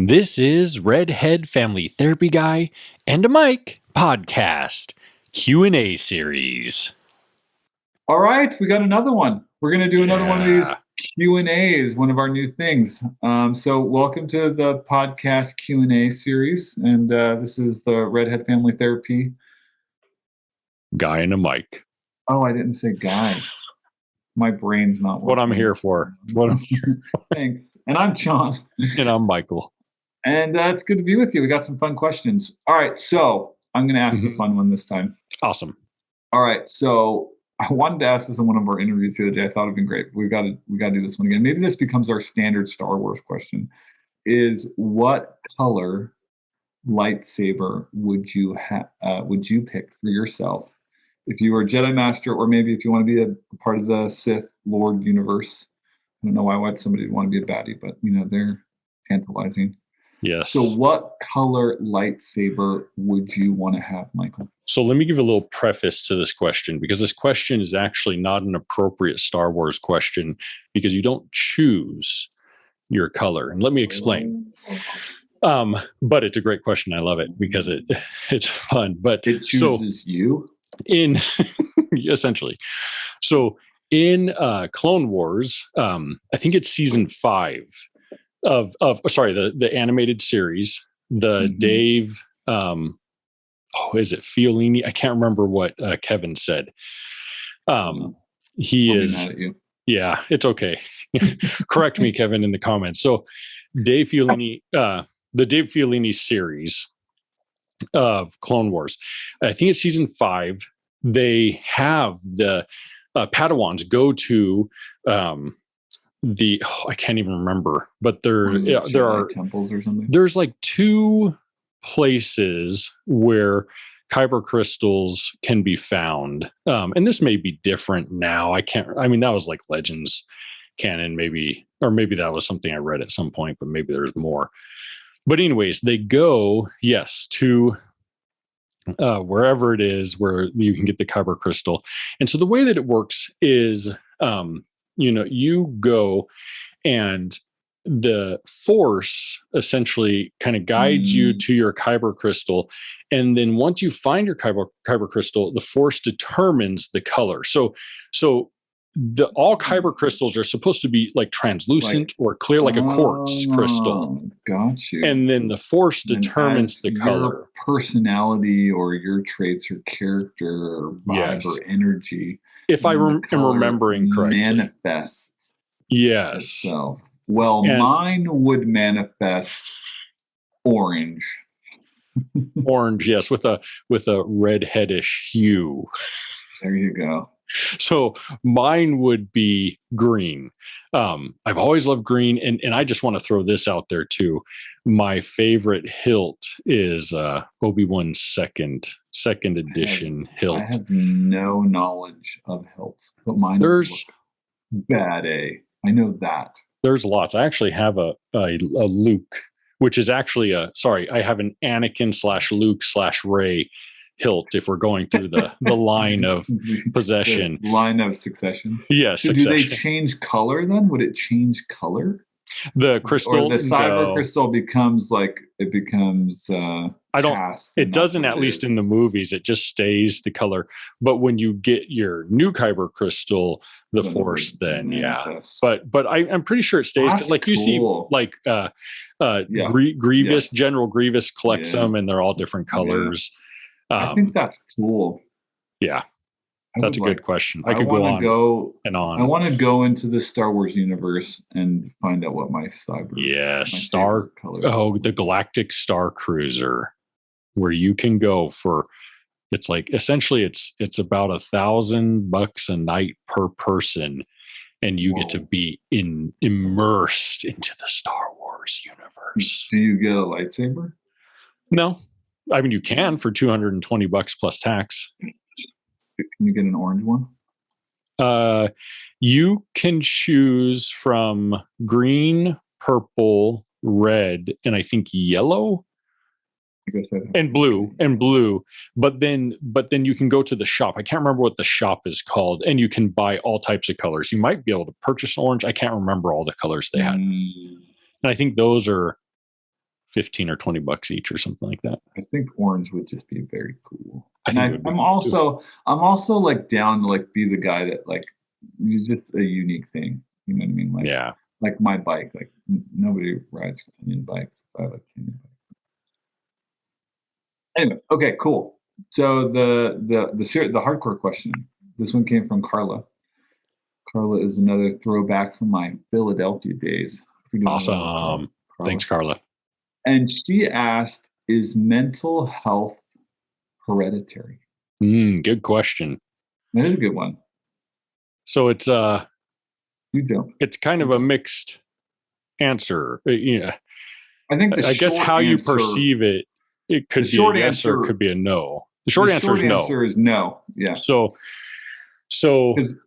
This is Redhead Family Therapy Guy and a Mike podcast Q&A series. All right, we got another one. We're going to do another one of these Q&As, one of our new things. So welcome to the podcast Q&A series. And this is the Redhead Family Therapy Guy and a Mike. Oh, I didn't say guy. My brain's not working. What I'm here for. Thanks. And I'm John. And I'm Michael. And it's good to be with you. We got some fun questions. All right, so I'm going to ask the fun one this time. Awesome. All right, so I wanted to ask this in one of our interviews the other day. I thought it'd been great. We got to do this one again. Maybe this becomes our standard Star Wars question: is what color lightsaber would you pick for yourself if you were a Jedi Master, or maybe if you want to be a part of the Sith Lord universe? I don't know why somebody would want to be a baddie, but they're tantalizing. Yes. So what color lightsaber would you want to have, Michael? So let me give a little preface to this question, because this question is actually not an appropriate Star Wars question, because you don't choose your color. And let me explain. But it's a great question. I love it because it's fun. But it chooses you? Essentially. So in Clone Wars, I think it's season 5 of the animated series, the Dave, is it Fiollini? I can't remember what Kevin said. He is mad at you. Yeah, it's okay. Correct me, Kevin, in the comments. So Dave Fiollini, the Dave Fiollini series of Clone Wars, I think it's season 5. They have the Padawans go to I can't even remember, but there are temples or something. There's like 2 places where kyber crystals can be found, and this may be different now. That was like Legends canon, maybe that was something I read at some point, but maybe there's more. But anyways, they go to wherever it is where you can get the kyber crystal. And so the way that it works is you go, and the Force essentially kind of guides you to your kyber crystal. And then once you find your kyber crystal, the Force determines the color. So all kyber crystals are supposed to be like translucent or clear, like a quartz crystal. Got you. And then the Force determines the color. Your personality or your traits or character or vibe or energy, if I am remembering correctly, manifests. Yes. So, mine would manifest orange. Orange, yes, with a redheadish hue. There you go. So mine would be green. I've always loved green, and I just want to throw this out there too. My favorite hilt is Obi-Wan's second edition hilt. I have no knowledge of hilts, but mine is bad A. I know that. There's lots. I actually have a Luke, which is actually I have an Anakin /Luke /Rey hilt, if we're going through the line of possession. The line of succession. Yes. So do they change color then? Would it change color? The crystal, or the cyber crystal becomes it doesn't, at least in the movies. It just stays the color. But when you get your new kyber crystal, the Force then but I'm pretty sure it stays. That's like, you see, like Grievous, General Grievous collects them, and they're all different colors. I think that's cool. Yeah, that's a good question. I could go on and on. I want to go into the Star Wars universe and find out what my cyber. Yes, the Galactic Star Cruiser, where you can go for. It's like essentially it's about $1,000 a night per person, and you get to be immersed into the Star Wars universe. Do you get a lightsaber? No. I mean, you can for $220 plus tax. Can you get an orange one? You can choose from green, purple, red, and I think yellow. And blue. But then you can go to the shop. I can't remember what the shop is called, and you can buy all types of colors. You might be able to purchase orange. I can't remember all the colors they had. And I think those are 15 or $20 each or something like that. I think orange would just be very cool. I think it would be I'm cool too. also like down to like be the guy that like it's just a unique thing. You know what I mean? Yeah. Like my bike. Like nobody rides canyon bikes. I like canyon bikes. Anyway, okay, cool. So the hardcore question. This one came from Carla. Carla is another throwback from my Philadelphia days. We're doing well, Awesome. Carla. Thanks, Carla. And she asked, "Is mental health hereditary?" Good question. That is a good one. So it's You don't. it's kind of a mixed answer. Yeah. I think I guess how you perceive it, it could be a yes or it could be a no. The short answer is no. Is no. Yeah. So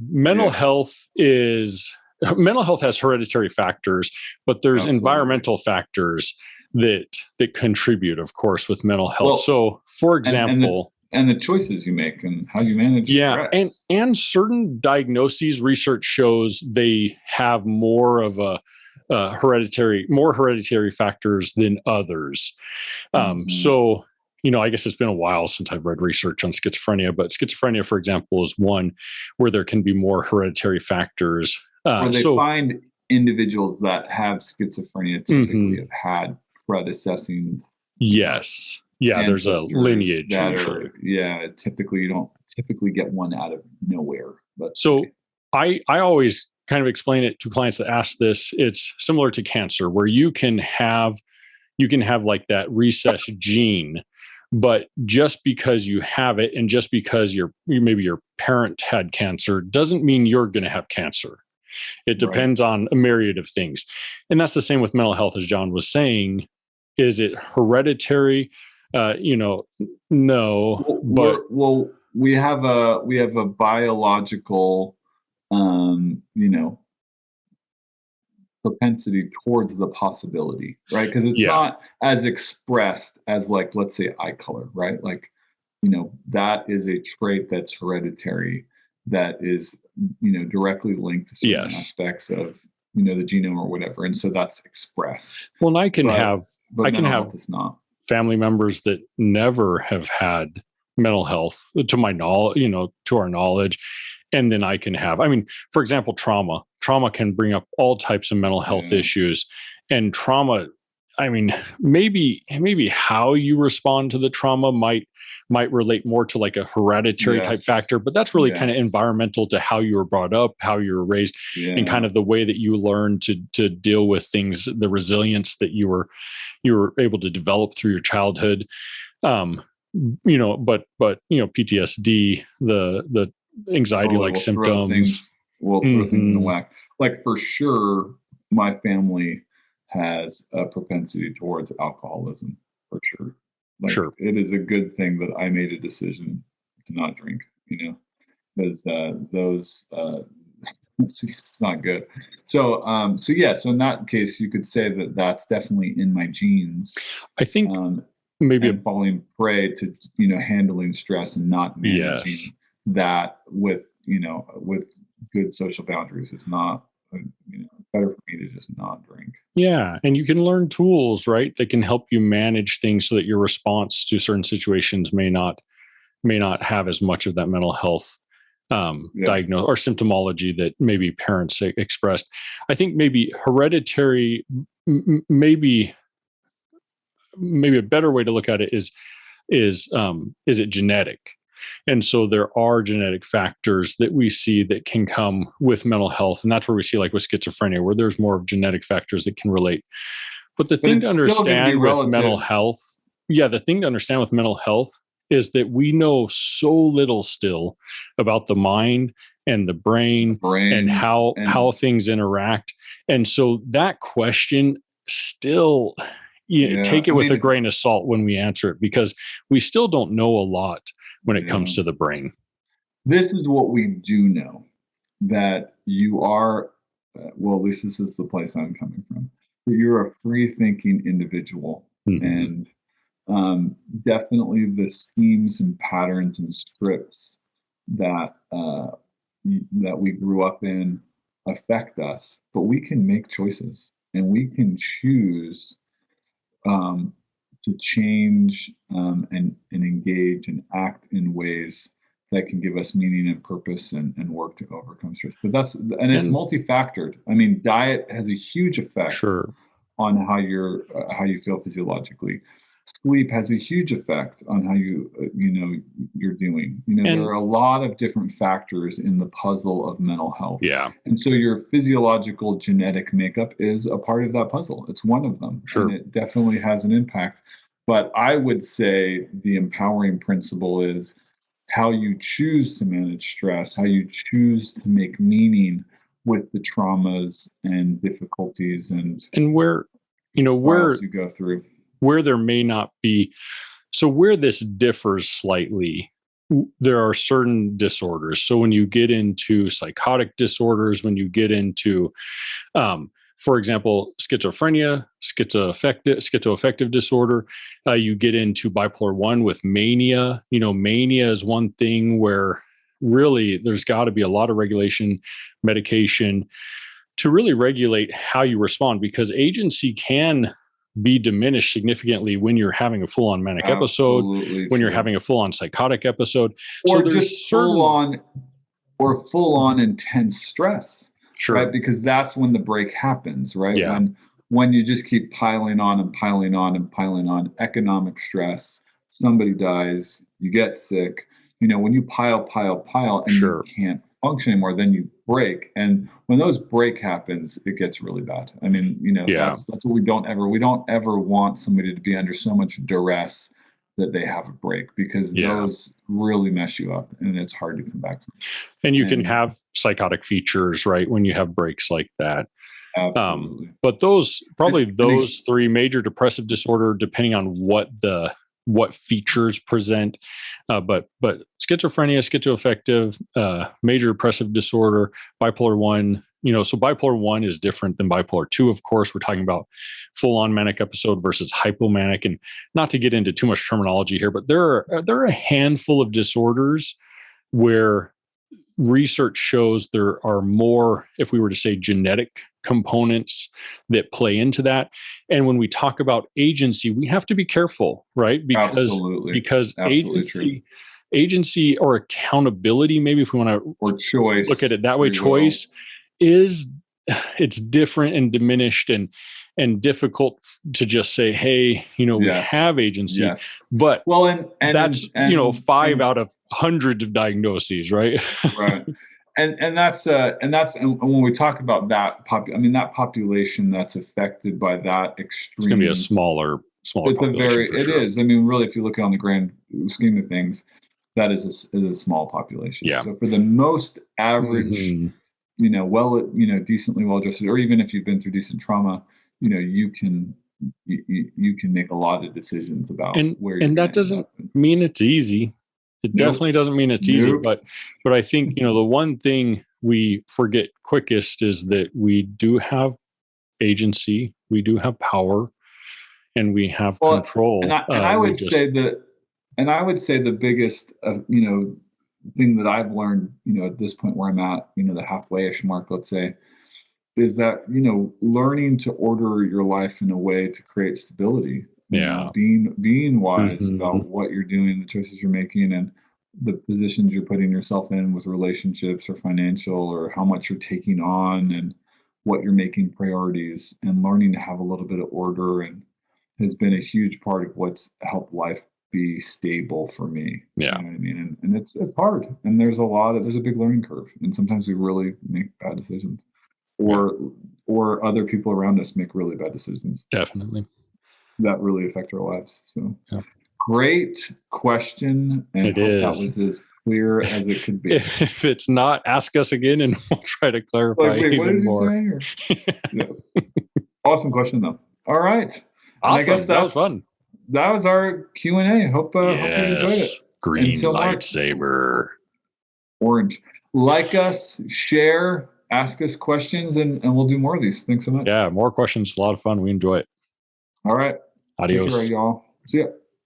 mental health has hereditary factors, but there's environmental factors that contribute, of course, with mental health. Well, so for example, and the choices you make and how you manage stress. and certain diagnoses, research shows they have more of a hereditary factors than others. So, I guess it's been a while since I've read research on schizophrenia, but schizophrenia, for example, is one where there can be more hereditary factors. Where they find individuals that have schizophrenia typically have had predecessing. Yes. Yeah, there's a lineage usually. Typically you don't get one out of nowhere. But so I always kind of explain it to clients that ask this. It's similar to cancer, where you can have like that recessed gene, but just because you have it and just because maybe your parent had cancer doesn't mean you're going to have cancer. It depends on a myriad of things. And that's the same with mental health, as John was saying. Is it hereditary? No. We have a biological, propensity towards the possibility, right? Because it's not as expressed as, like, let's say eye color, right? Like, that is a trait that's hereditary, that is, directly linked to certain aspects of, the genome or whatever. And so that's expressed. Well, and I can have family members that never have had mental health to my knowledge, to our knowledge. And then I can have, for example, trauma can bring up all types of mental health issues. And trauma, maybe how you respond to the trauma might relate more to like a hereditary type factor, but that's really kind of environmental to how you were brought up, how you were raised, and kind of the way that you learned to deal with things, the resilience that you were able to develop through your childhood. But PTSD, the anxiety-like symptoms. We'll throw things in the whack. Like, for sure, my family has a propensity towards alcoholism, for sure. Like, it is a good thing that I made a decision to not drink, because it's not good. So in that case, you could say that that's definitely in my genes. I think maybe falling prey to handling stress and not managing that with good social boundaries is not better for me to just not drink. Yeah, and you can learn tools, right, that can help you manage things so that your response to certain situations may not have as much of that mental health diagnosis or symptomology that maybe parents expressed. I think maybe hereditary, maybe a better way to look at it is it genetic? And so there are genetic factors that we see that can come with mental health. And that's where we see, like with schizophrenia, where there's more of genetic factors that can relate. But the thing to understand with mental health, is that we know so little still about the mind and the brain and how things interact. And so that question still, take it with a grain of salt when we answer it, because we still don't know a lot when it comes to the brain. This is what we do know, that you are, at least this is the place I'm coming from, that you're a free-thinking individual. And definitely the schemes and patterns and scripts that we grew up in affect us, but we can make choices and we can choose to change and engage and act in ways that can give us meaning and purpose and work to overcome stress. But it's And multifactored. I mean, diet has a huge effect sure. on how you feel physiologically. Sleep has a huge effect on how you're doing. There And are a lot of different factors in the puzzle of mental health. yeah, And so your physiological genetic makeup is a part of that puzzle. It's one of them. sure. And it definitely has an impact. But I would say the empowering principle is how you choose to manage stress, how you choose to make meaning with the traumas and difficulties and And where, trials you go through. where there may not be, so where this differs slightly, there are certain disorders. So when you get into psychotic disorders, when you get into, for example, schizophrenia, schizoaffective disorder, you get into bipolar 1 with mania. Mania is one thing where really there's got to be a lot of regulation, medication to really regulate how you respond, because agency can be diminished significantly when you're having a full-on manic episode, when you're having a full-on psychotic episode, or just full-on intense stress. Sure. Right? Because that's when the break happens, right? Yeah. When you just keep piling on and piling on and piling on, economic stress, somebody dies, you get sick. When you pile and Sure. you can't function anymore, then you break. And when those break happens, it gets really bad. I mean, that's what we don't ever want somebody to be under so much duress that they have a break, because those really mess you up and it's hard to come back from. And you can have psychotic features, right, when you have breaks like that. Absolutely. But those three: major depressive disorder, depending on what features present, but schizophrenia, schizoaffective, major depressive disorder, bipolar 1. So bipolar 1 is different than bipolar 2. Of course, we're talking about full-on manic episode versus hypomanic, and not to get into too much terminology here, but there are a handful of disorders where research shows there are more, if we were to say, genetic components that play into that. And when we talk about agency, we have to be careful, right? Because agency or accountability, maybe if we want to, or choice, look at it that way, choice it's different and diminished and difficult to just say, hey, we have agency. Yes. But and that's 5 out of hundreds of diagnoses, right? Right. And that's when we talk about that that population that's affected by that extreme, it's going to be a smaller population. It is. I mean, really, if you look on the grand scheme of things, that is a small population. Yeah. So for the most average, decently well-adjusted, or even if you've been through decent trauma, you can make a lot of decisions about where you're. And that doesn't mean it's easy. It definitely doesn't mean it's easy, but I think, the one thing we forget quickest is that we do have agency, we do have power, and we have control. And I would say the biggest, thing that I've learned, at this point where I'm at, the halfway-ish mark, let's say, is that, learning to order your life in a way to create stability. Being wise about what you're doing, the choices you're making, and the positions you're putting yourself in with relationships or financial, or how much you're taking on and what you're making priorities, and learning to have a little bit of order, and has been a huge part of what's helped life be stable for me. Yeah. You know what I mean? And it's hard. And there's a big learning curve. And sometimes we really make bad decisions, or other people around us make really bad decisions. Definitely. That really affect our lives. So great question. And I hope that was as clear as it could be. If it's not, ask us again and we'll try to clarify even more. Awesome question though. All right. Awesome. I guess that was fun. That was our Q&A. Hope you enjoyed it. Green lightsaber. Orange. Like us, share, ask us questions, and we'll do more of these. Thanks so much. Yeah, more questions. A lot of fun. We enjoy it. All right. Adios. Take care, y'all. See ya.